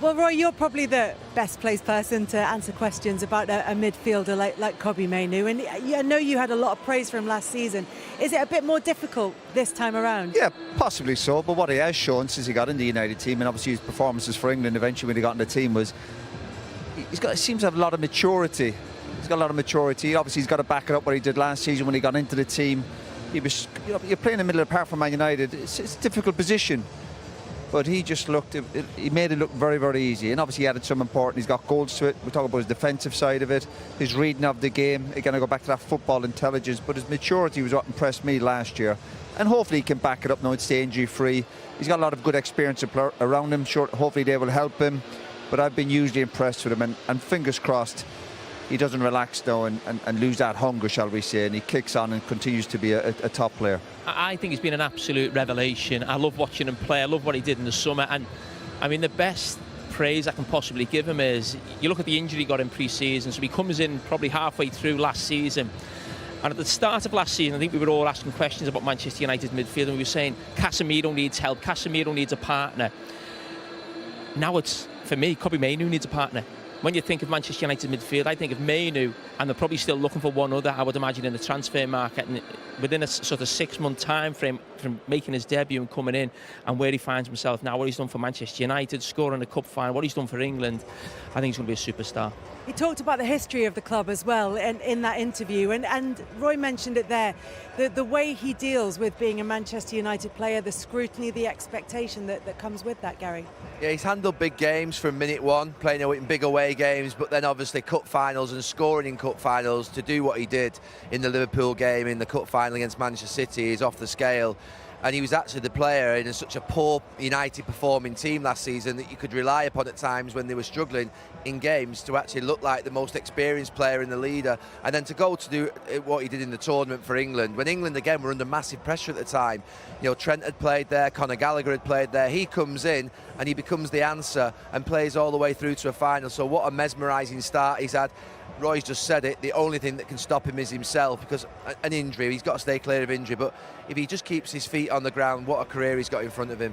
Well, Roy, you're probably the best placed person to answer questions about a midfielder like Kobbie Mainoo, and I know you had a lot of praise for him last season. Is it a bit more difficult this time around? Yeah, possibly so, but what he has shown since he got in the United team, and obviously his performances for England eventually when he got in the team, was he seems to have a lot of maturity. He's got a lot of maturity. Obviously he's got to back it up what he did last season when he got into the team. He was, you're playing in the middle of the park for Man United. It's a difficult position. But he just looked, he made it look very, very easy. And obviously he added some important, he's got goals to it. We talk about his defensive side of it, his reading of the game. Again, I go back to that football intelligence, but his maturity was what impressed me last year. And hopefully he can back it up now and stay injury free. He's got a lot of good experience around him. Sure, hopefully they will help him. But I've been hugely impressed with him, and fingers crossed he doesn't relax now and lose that hunger, shall we say, and he kicks on and continues to be a top player. I think he's been an absolute revelation. I love watching him play. I love what he did in the summer. And I mean, the best praise I can possibly give him is, you look at the injury he got in pre-season, so he comes in probably halfway through last season. And at the start of last season, I think we were all asking questions about Manchester United midfield, and we were saying, Casemiro needs help, Casemiro needs a partner. Now it's, for me, Kobbie Mainoo needs a partner. When you think of Manchester United midfield, I think of Mainoo, and they're probably still looking for one other, I would imagine, in the transfer market. And within a sort of 6-month time frame from making his debut and coming in, and where he finds himself now, what he's done for Manchester United, scoring a cup final, what he's done for England, I think he's going to be a superstar. He talked about the history of the club as well in that interview, and Roy mentioned it there, the way he deals with being a Manchester United player, the scrutiny, the expectation that comes with that, Gary. Yeah, he's handled big games from minute one, playing in big away games, but then obviously cup finals and scoring in cup finals. To do what he did in the Liverpool game in the cup final against Manchester City is off the scale. And he was actually the player in such a poor United performing team last season that you could rely upon at times when they were struggling in games to actually look like the most experienced player and the leader. And then to go to do what he did in the tournament for England, when England again were under massive pressure at the time. You know, Trent had played there, Conor Gallagher had played there. He comes in and he becomes the answer and plays all the way through to a final. So what a mesmerising start he's had. Roy's just said it, the only thing that can stop him is himself, because an injury, he's got to stay clear of injury, but if he just keeps his feet on the ground, what a career he's got in front of him.